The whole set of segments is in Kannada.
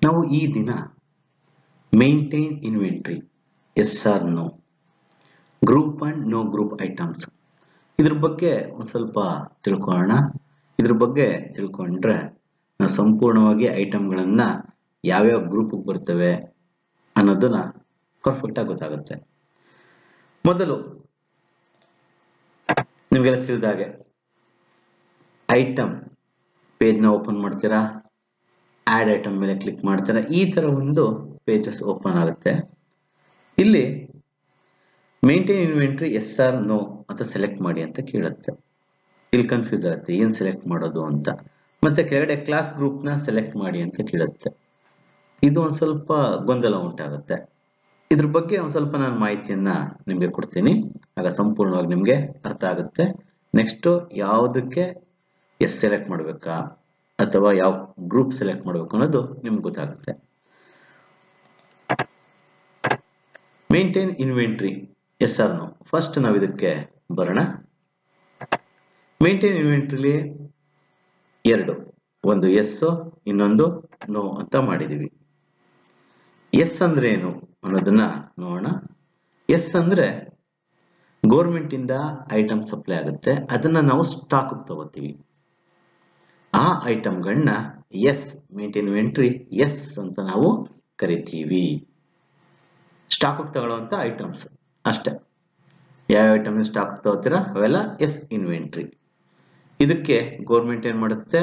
ನಾವು ಈ ದಿನ maintain inventory yes R no, group and no group items ಇದ್ರ ಬಗ್ಗೆ ಒಂದು ಸ್ವಲ್ಪ ತಿಳ್ಕೊಳ್ಳೋಣ. ಇದ್ರ ಬಗ್ಗೆ ತಿಳ್ಕೊಂಡ್ರೆ ನಾವು ಸಂಪೂರ್ಣವಾಗಿ ಐಟಮ್ಗಳನ್ನ ಯಾವ್ಯಾವ ಗ್ರೂಪ್ ಬರ್ತವೆ ಅನ್ನೋದನ್ನ ಪರ್ಫೆಕ್ಟ್ ಆಗಿ ಗೊತ್ತಾಗುತ್ತೆ. ಮೊದಲು ನಿಮ್ಗೆಲ್ಲ ತಿಳಿದಾಗೆ ಐಟಮ್ ಪೇಜ್ನ ಓಪನ್ ಮಾಡ್ತೀರಾ, ಆಡ್ ಐಟಮ್ ಮೇಲೆ ಕ್ಲಿಕ್ ಮಾಡ್ತೀರಾ, ಈ ತರ ಒಂದು ಪೇಜಸ್ ಓಪನ್ ಆಗುತ್ತೆ. ಇಲ್ಲಿ maintain inventory yes R no ಅಂತ ಸೆಲೆಕ್ಟ್ ಮಾಡಿ ಅಂತ ಕೇಳುತ್ತೆ. ಇಲ್ಲಿ ಕನ್ಫ್ಯೂಸ್ ಆಗುತ್ತೆ ಏನ್ ಸೆಲೆಕ್ಟ್ ಮಾಡೋದು ಅಂತ. ಮತ್ತೆ ಕೆಳಗಡೆ ಕ್ಲಾಸ್ ಗ್ರೂಪ್ ನ ಸೆಲೆಕ್ಟ್ ಮಾಡಿ ಅಂತ ಕೇಳುತ್ತೆ. ಇದು ಒಂದ್ ಸ್ವಲ್ಪ ಗೊಂದಲ ಉಂಟಾಗುತ್ತೆ. ಇದ್ರ ಬಗ್ಗೆ ಒಂದ್ ಸ್ವಲ್ಪ ನಾನು ಮಾಹಿತಿಯನ್ನ ನಿಮ್ಗೆ ಕೊಡ್ತೀನಿ, ಆಗ ಸಂಪೂರ್ಣವಾಗಿ ನಿಮ್ಗೆ ಅರ್ಥ ಆಗುತ್ತೆ. ನೆಕ್ಸ್ಟ್ ಯಾವುದಕ್ಕೆ ಎಸ್ ಸೆಲೆಕ್ಟ್ ಮಾಡ್ಬೇಕಾ ಅಥವಾ ಯಾವ ಗ್ರೂಪ್ ಸೆಲೆಕ್ಟ್ ಮಾಡ್ಬೇಕು ಅನ್ನೋದು ನಿಮ್ಗೆ ಗೊತ್ತಾಗುತ್ತೆ. Maintain inventory yes R no, first ನಾವು ಇದಕ್ಕೆ ಬರೋಣ. ಮೇಂಟೈನ್ ಇನ್ವೆಂಟ್ರಿಲಿ ಎರಡು, ಒಂದು ಎಸ್ ಇನ್ನೊಂದು ನೋ ಅಂತ ಮಾಡಿದೀವಿ. ಎಸ್ ಅಂದ್ರೆ ಏನು ಅನ್ನೋದನ್ನ ನೋಡೋಣ. ಎಸ್ ಅಂದ್ರೆ ಗೌರ್ಮೆಂಟ್ ಇಂದ ಐಟಮ್ ಸಪ್ಲೈ ಆಗುತ್ತೆ, ಅದನ್ನ ನಾವು ಸ್ಟಾಕ್ ತಗೋತೀವಿ. ಆ ಐಟಮ್ಗಳನ್ನ ಎಸ್ ಮೇಂಟೈನ್ ಇನ್ವೆಂಟ್ರಿ ಎಸ್ ಅಂತ ನಾವು ಕರಿತೀವಿ. ಸ್ಟಾಕ್ ತಗೊಳ್ಳುವಂತ ಐಟಮ್ಸ್ ಅಷ್ಟೇ. ಯಾವ ಐಟಮ್ ಸ್ಟಾಕ್ ತಗೋತೀರಾ ಅವೆಲ್ಲ ಎಸ್ ಇನ್ವೆಂಟ್ರಿ. ಇದಕ್ಕೆ ಗೌರ್ಮೆಂಟ್ ಏನ್ ಮಾಡುತ್ತೆ,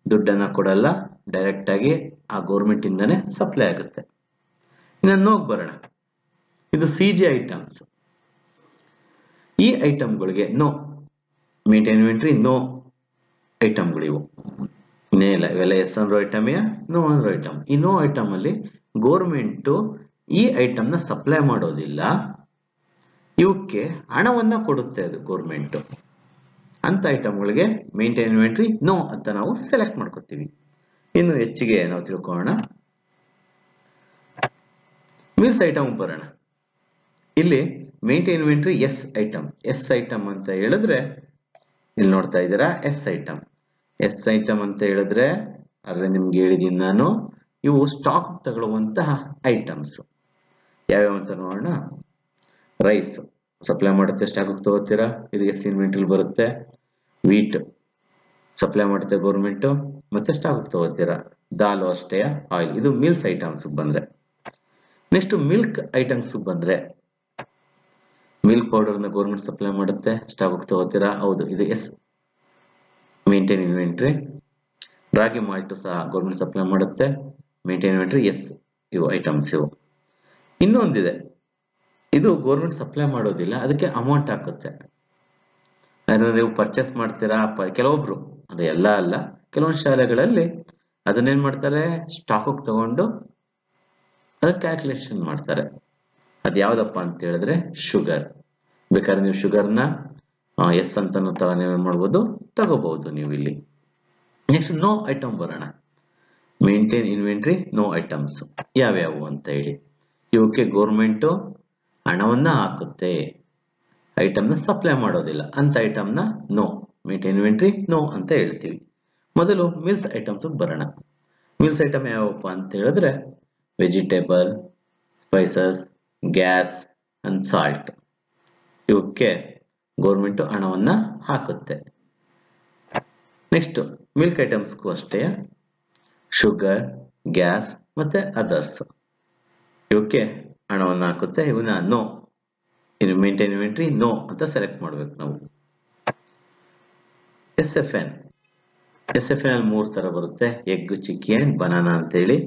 ದುಡ್ಡನ್ನ ಕೊಡಲ್ಲ, ಡೈರೆಕ್ಟ್ ಆಗಿ ಆ ಗೌರ್ಮೆಂಟ್ ಇಂದಾನೆ ಸಪ್ಲೈ ಆಗುತ್ತೆ. ಇನ್ನು ನೋಗ್ ಬರೋಣ. ಇದು ಸಿಜಿ ಐಟಮ್ಸ್. ಈ ಐಟಮ್ಗಳಿಗೆ ನೋ ಮೇಂಟೈನ್ ಇನ್ವೆಂಟ್ರಿ ನೋ ಐಟಮ್ಗಳಿವು. ಇನ್ನೇಲ್ಲ ಇವೆಲ್ಲ ಎಸ್ ಅಂದ್ರೋ ಐಟಮ್ ನೋ ಅಂದ್ರೋ ಐಟಮ್. ಈ ನೋ ಐಟಮ್ ಅಲ್ಲಿ ಗೌರ್ಮೆಂಟ್ ಈ ಐಟಮ್ ನ ಸಪ್ಲೈ ಮಾಡೋದಿಲ್ಲ, ಇವಕ್ಕೆ ಹಣವನ್ನ ಕೊಡುತ್ತೆ ಅದು ಗೌರ್ಮೆಂಟ್. ಅಂತ ಐಟಮ್ಗಳಿಗೆ ಮೇಂಟೈನ್ ಇನ್ವೆಂಟ್ರಿ ನೋ ಅಂತ ನಾವು ಸೆಲೆಕ್ಟ್ ಮಾಡ್ಕೋತೀವಿ. ಇನ್ನು ಹೆಚ್ಚಿಗೆ ನಾವು ತಿಳ್ಕೊಳ್ಳೋಣ. ಮಿಲ್ಸ್ ಐಟಮ್ ಬರೋಣ. ಇಲ್ಲಿ maintain inventory yes item. Yes item ಅಂತ ಹೇಳಿದ್ರೆ ಇಲ್ಲಿ ನೋಡ್ತಾ ಇದ್ದೀರಾ ಎಸ್ ಐಟಮ್. ಎಸ್ ಐಟಮ್ ಅಂತ ಹೇಳಿದ್ರೆ ಆದ್ರೆ ನಿಮ್ಗೆ ಹೇಳಿದೀನಿ ನಾನು, ಇವು ಸ್ಟಾಕ್ ತಗೊಳ್ಳುವಂತಹ ಐಟಮ್ಸ್ ಯಾವ್ಯಾವ ಅಂತ ನೋಡೋಣ. ರೈಸ್ ಸಪ್ಲೈ ಮಾಡುತ್ತೆ, ಸ್ಟಾಕ್ ತಗೋತೀರಾ, ಇದು ಎಸ್ ಇನ್ವೆಂಟ್ರಿ ಬರುತ್ತೆ. ವೀಟ್ ಸಪ್ಲೈ ಮಾಡುತ್ತೆ ಗೌರ್ಮೆಂಟ್, ಮತ್ತೆ ಸ್ಟಾಕ್ ತಗೋತೀರಾ. ದಾಲು ಅಷ್ಟೇ, ಆಯಿಲ್. ಇದು ಮಿಲ್ಸ್ ಐಟಮ್ಸ್ ಬಂದ್ರೆ. ನೆಕ್ಸ್ಟ್ ಮಿಲ್ಕ್ ಐಟಮ್ಸ್ ಬಂದ್ರೆ ಮಿಲ್ಕ್ ಪೌಡರ್ ನ ಗೌರ್ಮೆಂಟ್ ಸಪ್ಲೈ ಮಾಡುತ್ತೆ, ಸ್ಟಾಕ್ ತಗೋತೀರಾ, ಹೌದು ಇದು ಎಸ್ ಮೇಂಟೈನ್ ಇನ್ವೆಂಟ್ರಿ. ರಾಗಿ ಮಾಲ್ಟ್ ಸಹ ಗೌರ್ಮೆಂಟ್ ಸಪ್ಲೈ ಮಾಡುತ್ತೆ, ಮೇಂಟೈನ್ ಇನ್ವೆಂಟ್ರಿ ಎಸ್. ಇವು ಐಟಮ್ಸ್ ಇವು. ಇನ್ನೊಂದಿದೆ, ಇದು ಗೌರ್ಮೆಂಟ್ ಸಪ್ಲೈ ಮಾಡೋದಿಲ್ಲ, ಅದಕ್ಕೆ ಅಮೌಂಟ್ ಹಾಕುತ್ತೆ. ನೀವು ಪರ್ಚೇಸ್ ಮಾಡ್ತೀರಾ, ಕೆಲವೊಬ್ರು ಅಂದ್ರೆ ಎಲ್ಲ ಅಲ್ಲ, ಕೆಲವೊಂದು ಶಾಲೆಗಳಲ್ಲಿ ಅದನ್ನೇನ್ ಮಾಡ್ತಾರೆ, ಸ್ಟಾಕ್ ತಗೊಂಡು ಅದಕ್ಕೆ ಕ್ಯಾಲ್ಕುಲೇಷನ್ ಮಾಡ್ತಾರೆ. ಅದ್ ಯಾವ್ದಪ್ಪ ಅಂತ ಹೇಳಿದ್ರೆ ಶುಗರ್. ಬೇಕಾದ್ರೆ ನೀವು ಶುಗರ್ನ ಎಸ್ ಅಂತ ಮಾಡ್ಬೋದು, ತಗೋಬಹುದು ನೀವು ಇಲ್ಲಿ. ನೆಕ್ಸ್ಟ್ ನೋ ಐಟಮ್ ಬರೋಣ. ಮೇಂಟೈನ್ ಇನ್ವೆಂಟ್ರಿ ನೋ ಐಟಮ್ಸ್ ಯಾವ್ಯಾವು ಅಂತ ಹೇಳಿ. ಇವಕ್ಕೆ ಗೌರ್ಮೆಂಟ್ ಹಣವನ್ನ ಹಾಕುತ್ತೆ, ಐಟಮ್ನ ಸಪ್ಲೈ ಮಾಡೋದಿಲ್ಲ. ಅಂತ ಐಟಮ್ನ ನೋ ಮೇಂಟೈನ್ ಇನ್ವೆಂಟ್ರಿ ನೋ ಅಂತ ಹೇಳ್ತೀವಿ. ಮೊದಲು ಮಿಲ್ಸ್ ಐಟಮ್ಸ್ ಬರೋಣ. ಮಿಲ್ಸ್ ಐಟಮ್ ಯಾವಪ್ಪ ಅಂತ ಹೇಳಿದ್ರೆ vegetable, spices, gas and salt. ಇವಕ್ಕೆ ಗೌರ್ಮೆಂಟ್ ಹಣವನ್ನ ಹಾಕುತ್ತೆ. ನೆಕ್ಸ್ಟ್ ಮಿಲ್ಕ್ ಐಟಮ್ಸ್ಗೂ ಅಷ್ಟೇ ಶುಗರ್, ಗ್ಯಾಸ್ ಮತ್ತೆ ಅದರ್ಸ್, ಇವಕ್ಕೆ ಹಣವನ್ನ ಹಾಕುತ್ತೆ. ಇವನ್ನ ನೋ ಮೇಂಟೈನ್ ಇನ್ವೆಂಟ್ರಿ ನೋ ಅಂತ ಸೆಲೆಕ್ಟ್ ಮಾಡ್ಬೇಕು ನಾವು. S F N. S F N ಅಲ್ಲಿ 3 ತರ ಬರುತ್ತೆ, ಎಗ್, ಚಿಕನ್, ಬನಾನಾ ಅಂತ ಹೇಳಿ.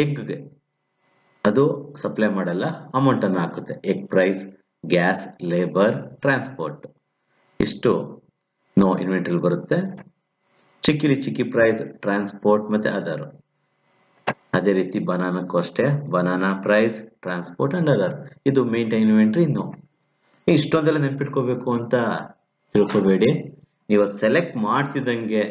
ಎಗ್ಗೆ ಅದು ಸಪ್ಲೈ ಮಾಡಲ್ಲ, ಅಮೌಂಟ್ ಅನ್ನು ಹಾಕುತ್ತೆ. Egg price, gas, labour, transport ಇಷ್ಟು ನೋ ಇನ್ವೆಂಟ್ರಿ ಬರುತ್ತೆ. ಚಿಕ್ಕಿ ಪ್ರೈಸ್, ಟ್ರಾನ್ಸ್ಪೋರ್ಟ್ ಮತ್ತೆ ಅದರ್. ಅದೇ ರೀತಿ ಬನಾನಕ್ಕೂ ಅಷ್ಟೇ, banana price, transport and other. ಇದು ಮೇಂಟೈನ್ ಇನ್ವೆಂಟ್ರಿ ನೋ. ಇಷ್ಟೊಂದೆಲ್ಲ ನೆನ್ಪಿಟ್ಕೋಬೇಕು ಅಂತ ತಿಳ್ಕೊಬೇಡಿ. ನೀವು ಸೆಲೆಕ್ಟ್ ಮಾಡ್ತಿದ್ದಂಗೆ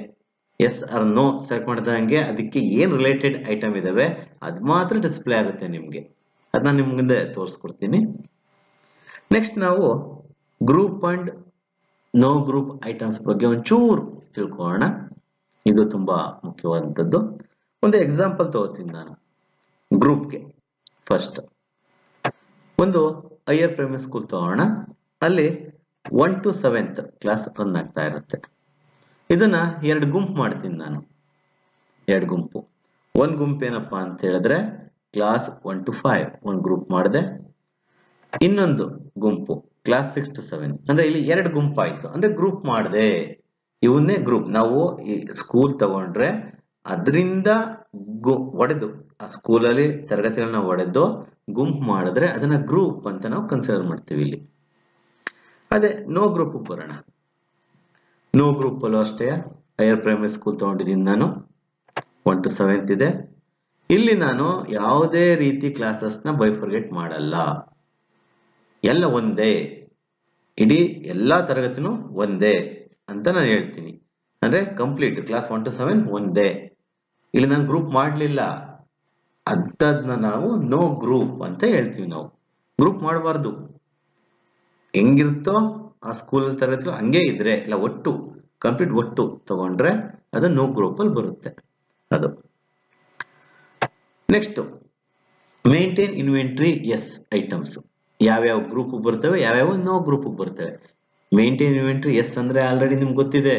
ಎಸ್ ಆರ್ ನೋ ಸೆಲೆಕ್ಟ್ ಮಾಡಿದಂಗೆ ಅದಕ್ಕೆ ಏನ್ ರಿಲೇಟೆಡ್ ಐಟಮ್ ಇದಾವೆ ಅದು ಮಾತ್ರ ಡಿಸ್ಪ್ಲೇ ಆಗುತ್ತೆ ನಿಮ್ಗೆ. ಅದನ್ನ ನಿಮ್ ಮುಂದೆ ತೋರಿಸ್ಕೊಡ್ತೀನಿ. ನೆಕ್ಸ್ಟ್ ನಾವು group and no group items ಬಗ್ಗೆ ಒಂಚೂರು ತಿಳ್ಕೊಳ್ಳೋಣ. ಇದು ತುಂಬಾ ಮುಖ್ಯವಾದಂಥದ್ದು. ಒಂದು ಎಕ್ಸಾಂಪಲ್ ತಗೋತೀನಿ ನಾನು ಗ್ರೂಪ್ಗೆ. ಫಸ್ಟ್ ಒಂದು ಹೈಯರ್ ಪ್ರೈಮರಿ ಸ್ಕೂಲ್ ತಗೋಣ. ಅಲ್ಲಿ 1 to 7th ಕ್ಲಾಸ್ ರನ್ ಆಗ್ತಾ ಇರುತ್ತೆ. ಇದನ್ನ 2 ಗುಂಪು ಮಾಡ್ತೀನಿ ನಾನು. 2 ಗುಂಪು. ಒಂದು ಗುಂಪು ಏನಪ್ಪಾ ಅಂತ ಹೇಳಿದ್ರೆ ಕ್ಲಾಸ್ 1 to 5 ಒಂದು ಗ್ರೂಪ್ ಮಾಡಿದೆ. ಇನ್ನೊಂದು ಗುಂಪು ಕ್ಲಾಸ್ 6 to 7. ಅಂದ್ರೆ ಇಲ್ಲಿ 2 ಗುಂಪು ಆಯ್ತು. ಅಂದ್ರೆ ಗ್ರೂಪ್ ಮಾಡಿದೆ. ಇವನ್ನೇ ಗ್ರೂಪ್. ನಾವು ಈ ಸ್ಕೂಲ್ ತಗೊಂಡ್ರೆ ಅದರಿಂದ ಒಡೆದು ಆ ಸ್ಕೂಲಲ್ಲಿ ತರಗತಿಗಳನ್ನ ಒಡೆದು ಗುಂಪು ಮಾಡಿದ್ರೆ ಅದನ್ನ ಗ್ರೂಪ್ ಅಂತ ನಾವು ಕನ್ಸಿಡರ್ ಮಾಡ್ತೀವಿ ಇಲ್ಲಿ. ಅದೇ ನೋ ಗ್ರೂಪ್ ಬರೋಣ. ನೋ ಗ್ರೂಪ್ ಅಲ್ಲೂ ಅಷ್ಟೇ ಹೈಯರ್ ಪ್ರೈಮರಿ ಸ್ಕೂಲ್ ತಗೊಂಡಿದ್ದೀನಿ ನಾನು. 1 to 7th ಇದೆ. ಇಲ್ಲಿ ನಾನು ಯಾವುದೇ ರೀತಿ ಕ್ಲಾಸಸ್ ನ ಬೈಫರ್ಗೇಟ್ ಮಾಡಲ್ಲ. ಎಲ್ಲ ಒಂದೇ, ಇಡೀ ಎಲ್ಲಾ ತರಗತಿನೂ ಒಂದೇ ಅಂತ ನಾನು ಹೇಳ್ತೀನಿ. ಅಂದ್ರೆ ಕಂಪ್ಲೀಟ್ ಕ್ಲಾಸ್ 1 to 7 ಒಂದೇ. ಇಲ್ಲಿ ನಾನು ಗ್ರೂಪ್ ಮಾಡಲಿಲ್ಲ. ಅದನ್ನ ನಾವು ನೋ ಗ್ರೂಪ್ ಅಂತ ಹೇಳ್ತೀವಿ. ನಾವು ಗ್ರೂಪ್ ಮಾಡಬಾರ್ದು. ಹೆಂಗಿರುತ್ತೋ ಆ ಸ್ಕೂಲ್ ತರಗತಿಗಳು ಹಂಗೆ ಇದ್ರೆ ಇಲ್ಲ ಒಟ್ಟು ಕಂಪ್ಲೀಟ್ ಒಟ್ಟು ತಗೊಂಡ್ರೆ ಅದು ನೋ ಗ್ರೂಪ್ ಅಲ್ಲಿ ಬರುತ್ತೆ. ಅದು next maintain inventory yes items. ಯಾವ್ಯಾವ ಗ್ರೂಪ್ ಬರ್ತವೆ, ಯಾವ್ಯಾವ ನೋ ಗ್ರೂಪ್ ಬರ್ತವೆ. ಮೇಂಟೈನ್ ಇನ್ವೆಂಟ್ರಿ ಎಸ್ ಅಂದ್ರೆ ಆಲ್ರೆಡಿ ನಿಮ್ಗೆ ಗೊತ್ತಿದೆ.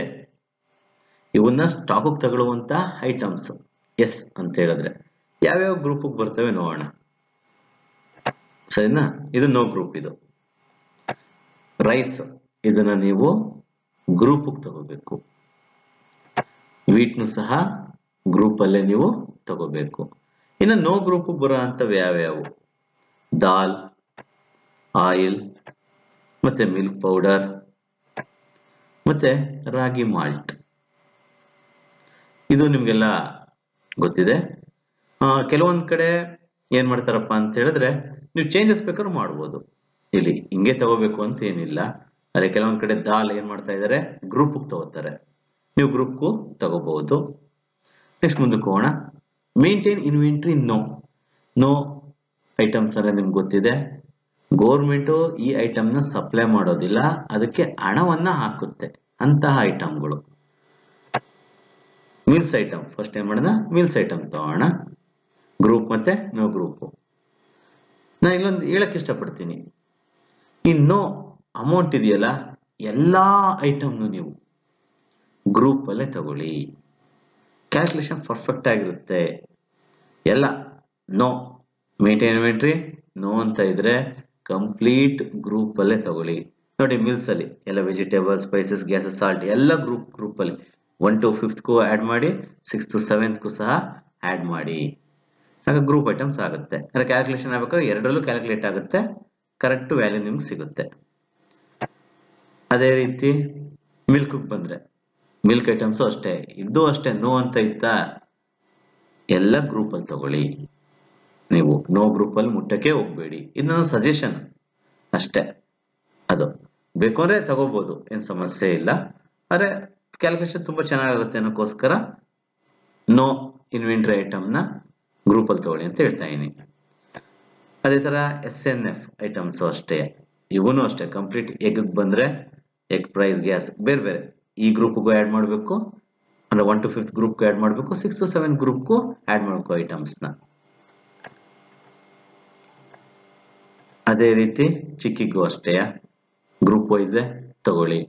ಇವನ್ನ ಸ್ಟಾಕ್ ತಗೊಳ್ಳುವಂತ ಐಟಮ್ಸ್ ಎಸ್ ಅಂತ ಹೇಳಿದ್ರೆ ಯಾವ್ಯಾವ ಗ್ರೂಪ್ ಬರ್ತವೆ ನೋಡೋಣ. ಸರಿನಾ? ಇದು ನೋ ಗ್ರೂಪ್. ಇದು ರೈಸ್, ಇದನ್ನ ನೀವು ಗ್ರೂಪ್ ತಗೋಬೇಕು. ವೀಟ್ನು ಸಹ ಗ್ರೂಪ್ ಅಲ್ಲೇ ನೀವು ತಗೋಬೇಕು. ಇನ್ನು ನೋ ಗ್ರೂಪ್ ಬರೋ ಅಂತವು ಯಾವ್ಯಾವು? ದಾಲ್, ಆಯಿಲ್, ಮತ್ತೆ ಮಿಲ್ಕ್ ಪೌಡರ್, ಮತ್ತೆ ರಾಗಿ ಮಾಲ್ಟ್. ಇದು ನಿಮ್ಗೆಲ್ಲ ಗೊತ್ತಿದೆ. ಕೆಲವೊಂದ್ ಕಡೆ ಏನ್ ಮಾಡ್ತಾರಪ್ಪ ಅಂತ ಹೇಳಿದ್ರೆ ನೀವು ಚೇಂಜಸ್ ಬೇಕಾದ್ರೂ ಮಾಡ್ಬೋದು. ಇಲ್ಲಿ ಹಿಂಗೆ ತಗೋಬೇಕು ಅಂತ ಏನಿಲ್ಲ. ಅದೇ ಕೆಲವೊಂದ್ ಕಡೆ ದಾಲ್ ಏನ್ ಮಾಡ್ತಾ ಇದಾರೆ ಗ್ರೂಪ್ ತಗೋತಾರೆ. ನೀವು ಗ್ರೂಪ್ ತಗೋಬಹುದು. ನೆಕ್ಸ್ಟ್ ಮುಂದಕ್ಕೆ ಹೋಗೋಣ. ಮೇಂಟೈನ್ ಇನ್ವೆಂಟ್ರಿ ನೋ ಐಟಮ್ಸ್ ಅಂದ್ರೆ ನಿಮ್ಗೆ ಗೊತ್ತಿದೆ. ಗೌರ್ಮೆಂಟ್ ಈ ಐಟಮ್ ನ ಸಪ್ಲೈ ಮಾಡೋದಿಲ್ಲ, ಅದಕ್ಕೆ ಹಣವನ್ನ ಹಾಕುತ್ತೆ ಅಂತಹ ಐಟಮ್ಗಳು. ಮೀಲ್ಸ್ ಐಟಮ್ ಫಸ್ಟ್ ಏನ್ ಮಾಡೋಣ, ಮೀಲ್ಸ್ ಐಟಮ್ ತಗೋಣ. ಗ್ರೂಪ್ ಮತ್ತೆ ನೋ ಗ್ರೂಪ್. ನಾನು ಇಲ್ಲೊಂದು ಹೇಳಕ್ ಇಷ್ಟಪಡ್ತೀನಿ. ಈ ನೋ ಅಮೌಂಟ್ ಇದೆಯಲ್ಲ, ಎಲ್ಲಾ ಐಟಮ್ನು ನೀವು ಗ್ರೂಪ್ ಅಲ್ಲೇ ತಗೊಳ್ಳಿ. ಕ್ಯಾಲ್ಕುಲೇಷನ್ ಪರ್ಫೆಕ್ಟ್ ಆಗಿರುತ್ತೆ. ಎಲ್ಲ ನೋ ಮೇಂಟೈನ್ ಇನ್ವೆಂಟ್ರಿ ನೋ ಅಂತ ಇದ್ರೆ ಕಂಪ್ಲೀಟ್ ಗ್ರೂಪ್ ಅಲ್ಲೇ ತಗೊಳ್ಳಿ. ನೋಡಿ ಮಿಲ್ಸ್ ಅಲ್ಲಿ ಎಲ್ಲ ವೆಜಿಟೇಬಲ್ಸ್, ಸ್ಪೈಸಸ್, ಗ್ಯಾಸಸ್, ಸಾಲ್ಟ್ ಎಲ್ಲ ಗ್ರೂಪ್ ಅಲ್ಲಿ 1 to 5th ಆಡ್ ಮಾಡಿ 6 to 7th ಸಹ ಆಡ್ ಮಾಡಿ. ಆಗ ಗ್ರೂಪ್ ಐಟಮ್ಸ್ ಆಗುತ್ತೆ. ಅಂದ್ರೆ ಕ್ಯಾಲ್ಕುಲೇಷನ್ ಆಗ್ಬೇಕಾದ್ರೆ ಎರಡರಲ್ಲೂ ಕ್ಯಾಲ್ಕುಲೇಟ್ ಆಗುತ್ತೆ, ಕರೆಕ್ಟ್ ವ್ಯಾಲ್ಯೂ ನಿಮ್ಗೆ ಸಿಗುತ್ತೆ. ಅದೇ ರೀತಿ ಮಿಲ್ಕ್ ಬಂದ್ರೆ ಮಿಲ್ಕ್ ಐಟಮ್ಸ್ ಅಷ್ಟೇ, ಇದು ಅಷ್ಟೇ. ನೋ ಅಂತ ಇತ್ತಾ ಎಲ್ಲ ಗ್ರೂಪ್ ಅಲ್ಲಿ ತಗೊಳ್ಳಿ. ನೀವು ನೋ ಗ್ರೂಪ್ ಅಲ್ಲಿ ಮುಟ್ಟಕ್ಕೆ ಹೋಗ್ಬೇಡಿ. ಇದು ಸಜೆಷನ್ ಅಷ್ಟೇ. ಅದು ಬೇಕು ಅಂದ್ರೆ ತಗೋಬಹುದು, ಏನ್ ಸಮಸ್ಯೆ ಇಲ್ಲ. ಆದ್ರೆ ಕ್ಯಾಲ್ಕುಲೇಷನ್ ತುಂಬಾ ಚೆನ್ನಾಗುತ್ತೆ ಅನ್ನೋಕ್ಕೋಸ್ಕರ ನೋ ಇನ್ವೆಂಟ್ರಿ ಐಟಮ್ ನ ಗ್ರೂಪ್ ಅಲ್ಲಿ ತಗೊಳ್ಳಿ ಅಂತ ಹೇಳ್ತಾ ಇದೀನಿ. ಅದೇ ತರ SNF ಐಟಮ್ಸ್ ಅಷ್ಟೇ. ಇವನು ಅಷ್ಟೇ ಕಂಪ್ಲೀಟ್. ಎಗ್ ಬಂದ್ರೆ ಎಗ್, ಪ್ರೈಸ್, ಗ್ಯಾಸ್ ಬೇರೆ ಬೇರೆ ಈ ಗ್ರೂಪ್ಗೂ ಆಡ್ ಮಾಡಬೇಕು. ಅಂದ್ರೆ 1 to 5th ಗ್ರೂಪ್ಗೂ ಆಡ್ ಮಾಡಬೇಕು, 6 to 7th ಗ್ರೂಪ್ಗೂ ಆಡ್ ಮಾಡಬೇಕು ಐಟಮ್ಸ್ ನ. ಅದೇ ರೀತಿ ಚಿಕ್ಕಿಗೂ ಅಷ್ಟೇ ಗ್ರೂಪ್ ವೈಸ್ ತಗೊಳ್ಳಿ.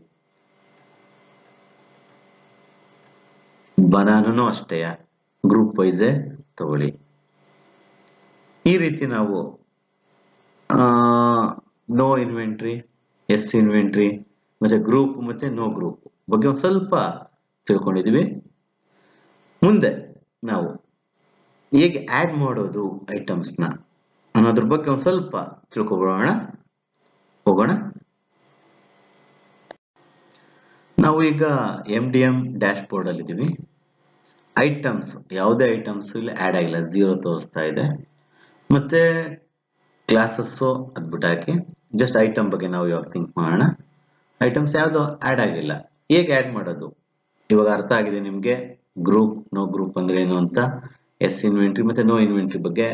ಬನಾನೂ ಅಷ್ಟೇ ಗ್ರೂಪ್ ವೈಸ್ ತಗೊಳ್ಳಿ. ಈ ರೀತಿ ನಾವು ನೋ ಇನ್ವೆಂಟ್ರಿ, ಎಸ್ ಇನ್ವೆಂಟ್ರಿ, ಮತ್ತೆ ಗ್ರೂಪ್ ಮತ್ತೆ ನೋ ಗ್ರೂಪ್ ಬಗ್ಗೆ ಒಂದು ಸ್ವಲ್ಪ ತಿಳ್ಕೊಂಡಿದ್ವಿ. ಮುಂದೆ ನಾವು ಹೇಗೆ ಆಡ್ ಮಾಡೋದು ಐಟಮ್ಸ್ ನ ಅನ್ನೋದ್ರ ಬಗ್ಗೆ ಒಂದು ಸ್ವಲ್ಪ ತಿಳ್ಕೊಬೋಣ. ಹೋಗೋಣ. ನಾವು ಈಗ MDM ಡ್ಯಾಶ್ ಬೋರ್ಡ್ ಅಲ್ಲಿ ಇದೀವಿ. ಐಟಮ್ಸ್ ಯಾವುದೇ ಐಟಮ್ಸ್ ಇಲ್ಲಿ ಆಡ್ ಆಗಿಲ್ಲ, 0 ತೋರಿಸ್ತಾ ಇದೆ. ಮತ್ತೆ ಕ್ಲಾಸಸ್ ಅದ್ಬಿಟ್ಟು ಹಾಕಿ ಜಸ್ಟ್ ಐಟಮ್ ಬಗ್ಗೆ ನಾವು ಇವಾಗ ಥಿಂಕ್ ಮಾಡೋಣ. ಐಟಮ್ಸ್ ಯಾವುದು ಆಡ್ ಆಗಿಲ್ಲ. ಹೇಗೆ ಆಡ್ ಮಾಡೋದು ಇವಾಗ ಅರ್ಥ ಆಗಿದೆ ನಿಮ್ಗೆ. ಗ್ರೂಪ್ ನೋ ಗ್ರೂಪ್ ಅಂದ್ರೆ ಏನು ಅಂತ, ಎಸ್ ಇನ್ವೆಂಟ್ರಿ ಮತ್ತೆ ನೋ ಇನ್ವೆಂಟ್ರಿ ಬಗ್ಗೆ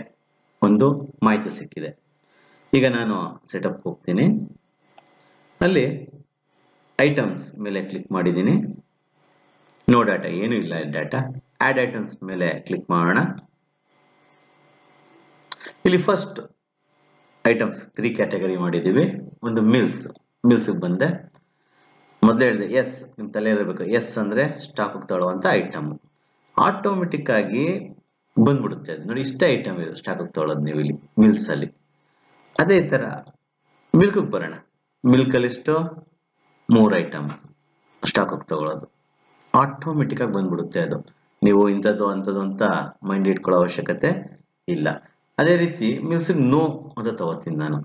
ಒಂದು ಮಾಹಿತಿ ಸಿಕ್ಕಿದೆ. ಈಗ ನಾನು ಸೆಟಪ್ ಹೋಗ್ತೀನಿ. ಅಲ್ಲಿ ಐಟಮ್ಸ್ ಮೇಲೆ ಕ್ಲಿಕ್ ಮಾಡಿದ್ದೀನಿ. ನೋ ಡಾಟಾ, ಏನೂ ಇಲ್ಲ ಡಾಟಾ. ಆಡ್ ಐಟಮ್ಸ್ ಮೇಲೆ ಕ್ಲಿಕ್ ಮಾಡೋಣ. ಇಲ್ಲಿ ಫಸ್ಟ್ ಐಟಮ್ಸ್ 3 ಕ್ಯಾಟಗರಿ ಮಾಡಿದ್ದೀವಿ. ಒಂದು ಮಿಲ್ಸ್ ಬಂದೆ. ಮೊದಲೇ ಹೇಳಿದೆ ಎಸ್, ನಿಮ್ ತಲೆ ಇರಬೇಕು, ಎಸ್ ಅಂದ್ರೆ ಸ್ಟಾಕ್ ತಗೊಳ್ಳುವಂತ ಐಟಮ್. ಆಟೋಮೆಟಿಕ್ ಆಗಿ ಬಂದ್ಬಿಡುತ್ತೆ ಅದು. ನೋಡಿ, ಇಷ್ಟೇ ಐಟಮ್ ಇದೆ ಸ್ಟಾಕ್ ತಗೊಳ್ಳೋದು ನೀವು ಇಲ್ಲಿ ಮಿಲ್ಸ್ ಅಲ್ಲಿ. ಅದೇ ತರ ಮಿಲ್ಕ್ ಬರೋಣ. ಮಿಲ್ಕ್ ಅಲ್ಲಿ ಇಷ್ಟು 3 ಐಟಮ್ ಸ್ಟಾಕ್ ತಗೊಳ್ಳೋದು. ಆಟೋಮೆಟಿಕ್ ಆಗಿ ಬಂದ್ಬಿಡುತ್ತೆ ಅದು. ನೀವು ಇಂಥದ್ದು ಅಂಥದ್ದು ಅಂತ ಮೈಂಡ್ ಇಟ್ಕೊಳ್ಳೋ ಅವಶ್ಯಕತೆ ಇಲ್ಲ. ಅದೇ ರೀತಿ ಮಿಲ್ಸ್ ನೋ ಅಂತ ತಗೋತೀನಿ ನಾನು.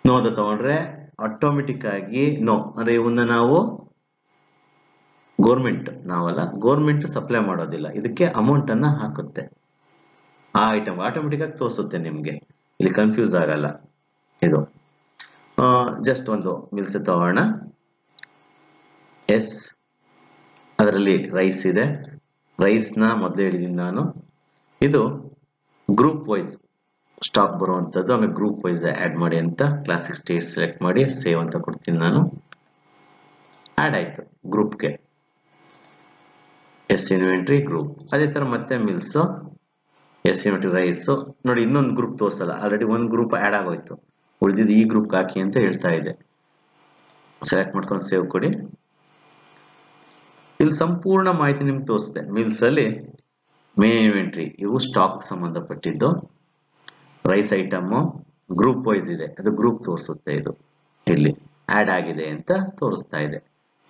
ನೋ ಅಂತ ತಗೊಂಡ್ರೆ ಆಟೋಮೆಟಿಕ್ ಆಗಿ ನೋ ಅಂದ್ರೆ ಇವನ್ನ ನಾವು ಗೌರ್ಮೆಂಟ್ ಸಪ್ಲೈ ಮಾಡೋದಿಲ್ಲ, ಇದಕ್ಕೆ ಅಮೌಂಟ್ ಅನ್ನ ಹಾಕುತ್ತೆ. ಆ ಐಟಮ್ ಆಟೋಮೆಟಿಕ್ ಆಗಿ ತೋರಿಸುತ್ತೆ ನಿಮ್ಗೆ, ಇಲ್ಲಿ ಕನ್ಫ್ಯೂಸ್ ಆಗಲ್ಲ. ಇದು ಜಸ್ಟ್ ಒಂದು ಮಿಲ್ಸ್ ತಗೋಣ. ಎಸ್, ಅದರಲ್ಲಿ ರೈಸ್ ಇದೆ. ರೈಸ್ ನ ಮೊದಲು ಹೇಳಿದೀನಿ ನಾನು. ಇದು ಗ್ರೂಪ್ ವೈಸ್ ಸ್ಟಾಕ್ ಬರುವಂತದ್ದು, ಆಮೇಲೆ ಗ್ರೂಪ್ ವೈಸ್ ಆಡ್ ಮಾಡಿ ಅಂತ ಕ್ಲಾಸಿಕ್ ಸ್ಟೇಟ್ ಸೆಲೆಕ್ಟ್ ಮಾಡಿ ಸೇವ್ ಅಂತ ಕೊಡ್ತೀನಿ ನಾನು. ಆಡ್ ಆಯ್ತು ಗ್ರೂಪ್ಗೆ. S inventory group. ಅದೇ ತರ ಮತ್ತೆ ಮಿಲ್ಸ್, ಎಸ್ ಇನ್ವೆಂಟ್ರಿ ರೈಸ್. ನೋಡಿ, ಇನ್ನೊಂದು ಗ್ರೂಪ್ ತೋರಿಸಲ್ಲ, ಆಲ್ರೆಡಿ ಒಂದು ಗ್ರೂಪ್ ಆಡ್ ಆಗೋಯ್ತು. ಉಳಿದಿದ್ದು ಈ ಗ್ರೂಪ್ ಹಾಕಿ ಅಂತ ಹೇಳ್ತಾ ಇದೆ. ಸೆಲೆಕ್ಟ್ ಮಾಡ್ಕೊಂಡು ಸೇವ್ ಕೊಡಿ. ಇಲ್ಲಿ ಸಂಪೂರ್ಣ ಮಾಹಿತಿ ನಿಮ್ಗೆ ತೋರಿಸುತ್ತೆ. ಮಿಲ್ಸ್ ಅಲ್ಲಿ ಮೇನ್ ಇನ್ವೆಂಟ್ರಿ ಇವು ಸ್ಟಾಕ್ ಸಂಬಂಧಪಟ್ಟಿದ್ದು. ರೈಸ್ ಐಟಮ್ ಗ್ರೂಪ್ ವೈಸ್ ಇದೆ, ಅದು ಗ್ರೂಪ್ ತೋರಿಸುತ್ತೆ. ಇದು ಇಲ್ಲಿ ಆಡ್ ಆಗಿದೆ ಅಂತ ತೋರಿಸ್ತಾ ಇದೆ.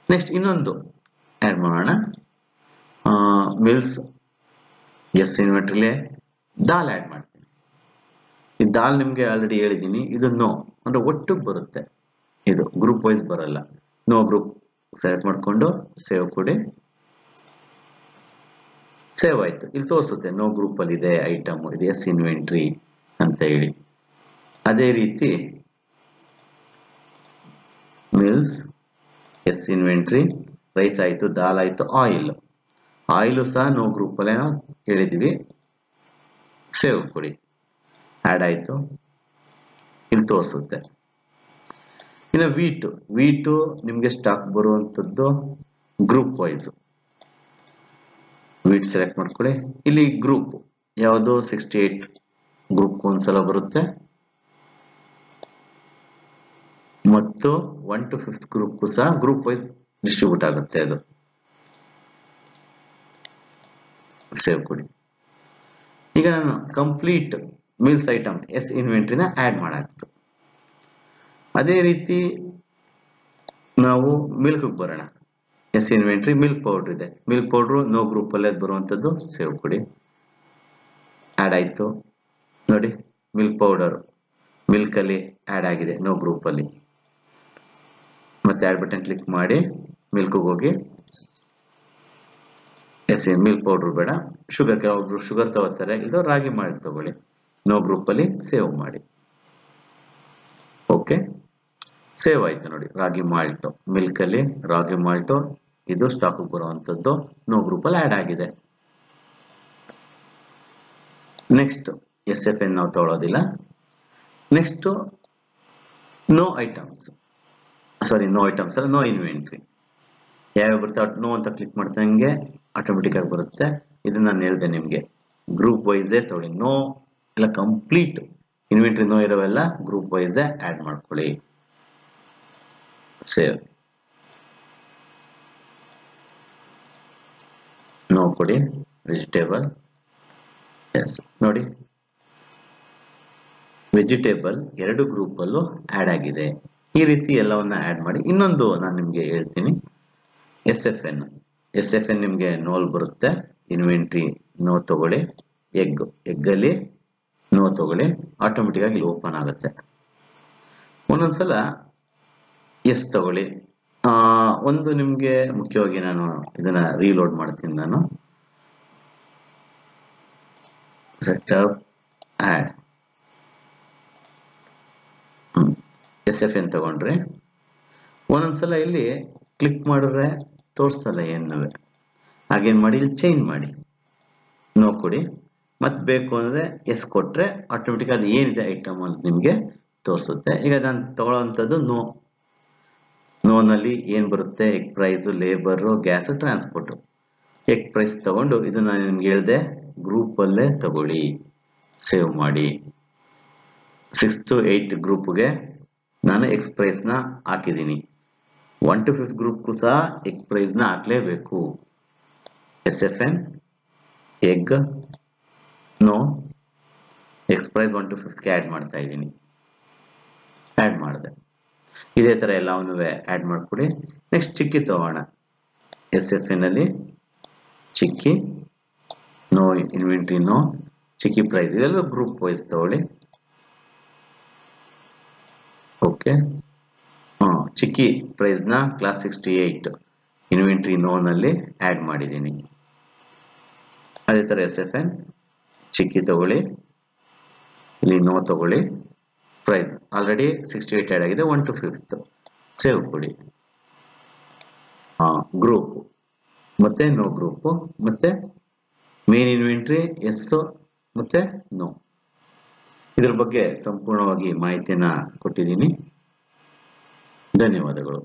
ನೆಕ್ಸ್ಟ್ ಇನ್ನೊಂದು ಆಡ್ ಮಾಡೋಣ. ಮಿಲ್ಸ್ ಎಸ್ ಇನ್ವೆಂಟ್ರಿಲೇ ದಾಲ್ ಆಡ್ ಮಾಡ್ತೀನಿ. ಈ ದಾಲ್ ನಿಮ್ಗೆ ಆಲ್ರೆಡಿ ಹೇಳಿದ್ದೀನಿ. ಇದು ನೋ ಅಂದ್ರೆ ಒಟ್ಟಿಗೆ ಬರುತ್ತೆ, ಇದು ಗ್ರೂಪ್ ವೈಸ್ ಬರಲ್ಲ. ನೋ ಗ್ರೂಪ್ ಸೆಲೆಕ್ಟ್ ಮಾಡ್ಕೊಂಡು ಸೇವ್ ಕೊಡಿ. ಸೇವ್ ಆಯ್ತು. ಇಲ್ಲಿ ತೋರಿಸುತ್ತೆ ನೋ ಗ್ರೂಪ್ ಅಲ್ಲಿ ಇದೆ ಐಟಮ್, ಇದು ಎಸ್ ಇನ್ವೆಂಟ್ರಿ ಅಂತ ಹೇಳಿ. ಅದೇ ರೀತಿ ಮಿಲ್ಸ್ ಎಸ್ ಇನ್ವೆಂಟ್ರಿ ರೈಸ್ ಆಯ್ತು, ದಾಲ್ ಆಯ್ತು, ಆಯಿಲ್ ಸಹ ನೋ ಗ್ರೂಪ್ ಅಲ್ಲೇ ನಾವು ಹೇಳಿದ್ವಿ. ಸೇವ್ ಕೊಡಿ. ಆಡ್ ಆಯ್ತು, ಇಲ್ಲಿ ತೋರಿಸುತ್ತೆ. ಇನ್ನು ವೀಟು ನಿಮ್ಗೆ ಸ್ಟಾಕ್ ಬರುವಂತದ್ದು ಗ್ರೂಪ್ ವೈಸ್. ವೀಟ್ ಸೆಲೆಕ್ಟ್ ಮಾಡ್ಕೊಳ್ಳಿ. ಇಲ್ಲಿ ಗ್ರೂಪ್ ಯಾವುದು 68 ಗ್ರೂಪ್ ಒಂದ್ಸಲ ಬರುತ್ತೆ, ಮತ್ತು 1 to 5th ಗ್ರೂಪ್ ಸಹ ಗ್ರೂಪ್ ವೈಸ್ ಡಿಸ್ಟ್ರಿಬ್ಯೂಟ್ ಆಗುತ್ತೆ. ಅದು ಸೇವ್ ಕೊಡಿ. ಈಗ ನಾನು ಕಂಪ್ಲೀಟ್ ಮಿಲ್ಸ್ ಐಟಮ್ ಎಸ್ ಇನ್ವೆಂಟ್ರಿನ ಆಡ್ ಮಾಡಾಕ್ತು. ಅದೇ ರೀತಿ ನಾವು ಮಿಲ್ಕ್ ಬರೋಣ. ಎಸ್ ಇನ್ವೆಂಟ್ರಿ ಮಿಲ್ಕ್ ಪೌಡರ್ ಇದೆ. ಮಿಲ್ಕ್ ಪೌಡರ್ ನೋ ಗ್ರೂಪ್ ಅಲ್ಲಿ ಬರುವಂತದ್ದು. ಸೇವ್ ಕೊಡಿ. ಆಡ್ ಆಯ್ತು. ನೋಡಿ, ಮಿಲ್ಕ್ ಪೌಡರ್ ಮಿಲ್ಕ್ ಅಲ್ಲಿ ಆಡ್ ಆಗಿದೆ, ನೋ ಗ್ರೂಪ್ ಅಲ್ಲಿ. ಮತ್ತೆ ಆಡ್ ಬಟನ್ ಕ್ಲಿಕ್ ಮಾಡಿ ಮಿಲ್ಕ್ ಹೋಗಿ ಎಸ್ ಮಿಲ್ಕ್ ಪೌಡರ್ ಬೇಡ, ಶುಗರ್. ಕೆಲವೊಬ್ರು ಶುಗರ್ ತಗೋತಾರೆ, ಇದು ರಾಗಿ ಮಾಲ್ಟ್ ತಗೊಳ್ಳಿ. ನೋ ಗ್ರೂಪ್ ಅಲ್ಲಿ ಸೇವ್ ಮಾಡಿ. ಓಕೆ, ಸೇವ್ ಆಯ್ತು. ನೋಡಿ, ರಾಗಿ ಮಾಲ್ಟ್ ಮಿಲ್ಕ್ ಅಲ್ಲಿ ರಾಗಿ ಮಾಲ್ಟ್ ಇದು ಸ್ಟಾಕ್ ಬರುವಂತದ್ದು, ನೋ ಗ್ರೂಪ್ ಅಲ್ಲಿ ಆಡ್ ಆಗಿದೆ. ನೆಕ್ಸ್ಟ್ SFN ನಾವು ತಗೊಳ್ಳೋದಿಲ್ಲ. ನೆಕ್ಸ್ಟ್ ನೋ ಐಟಮ್ಸ್ ಅಲ್ಲ, ನೋ ಇನ್ವೆಂಟ್ರಿ. ಯಾವ್ಯಾವ ಬರ್ತಾವೆ ನೋ ಅಂತ ಕ್ಲಿಕ್ ಮಾಡ್ದಂಗೆ ಆಟೋಮೆಟಿಕ್ ಆಗಿ ಬರುತ್ತೆ. ಇದು ನಾನು ಹೇಳಿದೆ ನಿಮ್ಗೆ, ಗ್ರೂಪ್ ವೈಸೇ ತಗೊಳ್ಳಿ. ನೋ ಎಲ್ಲ ಕಂಪ್ಲೀಟ್ ಇನ್ವೆಂಟ್ರಿ ನೋ ಇರೋವೆಲ್ಲ ಗ್ರೂಪ್ ವೈಸೇ ಆಡ್ ಮಾಡ್ಕೊಳ್ಳಿ. ಸೇವ್. ನೋ ಕೊಡಿ. Vegetables. ನೋಡಿ, ವೆಜಿಟೇಬಲ್ 2 ಗ್ರೂಪ್ ಅಲ್ಲೂ ಆಡ್ ಆಗಿದೆ. ಈ ರೀತಿ ಎಲ್ಲವನ್ನ ಆಡ್ ಮಾಡಿ. ಇನ್ನೊಂದು ನಾನು ನಿಮ್ಗೆ ಹೇಳ್ತೀನಿ, SFN ನಿಮ್ಗೆ ನೋಲ್ ಬರುತ್ತೆ. ಇನ್ವೆಂಟ್ರಿ ನೋ ತಗೊಳ್ಳಿ. ಎಗ್ ಅಲ್ಲಿ ನೋ ತಗೊಳ್ಳಿ. ಆಟೋಮೆಟಿಕ್ ಆಗಿ ಇಲ್ಲಿ ಓಪನ್ ಆಗುತ್ತೆ. ಒಂದೊಂದ್ಸಲ ಎಸ್ ತಗೊಳ್ಳಿ. ಒಂದು ನಿಮ್ಗೆ ಮುಖ್ಯವಾಗಿ ನಾನು ಇದನ್ನ ರೀಲೋಡ್ ಮಾಡ್ತೀನಿ. ನಾನು ಸೆಟಪ್ ಆಡ್ SFN ತಗೊಂಡ್ರೆ ಒಂದೊಂದ್ಸಲ ಇಲ್ಲಿ ಕ್ಲಿಕ್ ಮಾಡಿದ್ರೆ ತೋರಿಸ್ತಲ್ಲ ಏನುವೆ. ಹಾಗೇನ್ ಮಾಡಿ ಇಲ್ಲಿ ಚೇಂಜ್ ಮಾಡಿ ನೋ ಕೊಡಿ. ಮತ್ತೆ ಬೇಕು ಅಂದ್ರೆ ಎಸ್ ಕೊಟ್ರೆ ಆಟೋಮೆಟಿಕ್ ಅದು ಏನಿದೆ ಐಟಮ್ ಅಂತ ನಿಮ್ಗೆ ತೋರಿಸುತ್ತೆ. ಈಗ ನಾನು ತಗೊಳ್ಳೋವಂಥದ್ದು ನೋನಲ್ಲಿ ಏನ್ ಬರುತ್ತೆ, egg price, labour, gas, transport. Egg price ತಗೊಂಡು ಇದನ್ನ ನಿಮ್ಗೆ ಹೇಳಿದೆ ಗ್ರೂಪ್ ಅಲ್ಲೇ ತಗೊಳ್ಳಿ, ಸೇವ್ ಮಾಡಿ. 6th to 8th ಗ್ರೂಪ್ಗೆ ನಾನು ಎಕ್ಸ್ ಪ್ರೈಸ್ ನ ಹಾಕಿದ್ದೀನಿ. 1 to 5th ಗ್ರೂಪ್ಗೂ ಸಹ ಎಗ್ ಪ್ರೈಸ್ ನ ಹಾಕ್ಲೇಬೇಕು. SFN egg no X price 1 to 5th ಗೆ ಆಡ್ ಮಾಡ್ತಾ ಇದ್ದೀನಿ. ಆಡ್ ಮಾಡಿದೆ. ಇದೇ ತರ ಎಲ್ಲವನ್ನು ಆಡ್ ಮಾಡ್ಕೊಡಿ. ನೆಕ್ಸ್ಟ್ ಚಿಕ್ಕಿ ತಗೋಣ. SFN ಅಲ್ಲಿ ಚಿಕ್ಕಿ ನೋ ಇನ್ವೆಂಟ್ರಿ ನೋ ಚಿಕ್ಕಿ ಪ್ರೈಸ್ ಇದೆಲ್ಲ ಗ್ರೂಪ್ ವೈಸ್ ತಗೊಳ್ಳಿ. ಓಕೆ, ಚಿಕ್ಕಿ ಪ್ರೈಸ್ ನ ಕ್ಲಾಸ್ 68 ಇನ್ವೆಂಟ್ರಿ ನೋ ನಲ್ಲಿ ಆಡ್ ಮಾಡಿದ್ದೀನಿ. ಅದೇ ತರ SFN ಚಿಕ್ಕಿ ತಗೊಳ್ಳಿ, ಇಲ್ಲಿ ನೋ ತಗೊಳ್ಳಿ, ಪ್ರೈಸ್ ಆಲ್ರೆಡಿ 68 ಆಡ್ ಆಗಿದೆ. 1 to 5th ಸೇವ್ ಕೊಡಿ. ಗ್ರೂಪ್ ಮತ್ತೆ ನೋ ಗ್ರೂಪ್ ಮತ್ತೆ ಮೇನ್ ಇನ್ವೆಂಟ್ರಿ ಎಸ್ ಮತ್ತೆ ನೋ. ಇದರ ಬಗ್ಗೆ ಸಂಪೂರ್ಣವಾಗಿ ಮಾಹಿತಿಯನ್ನ ಕೊಟ್ಟಿದ್ದೀನಿ. ಧನ್ಯವಾದಗಳು.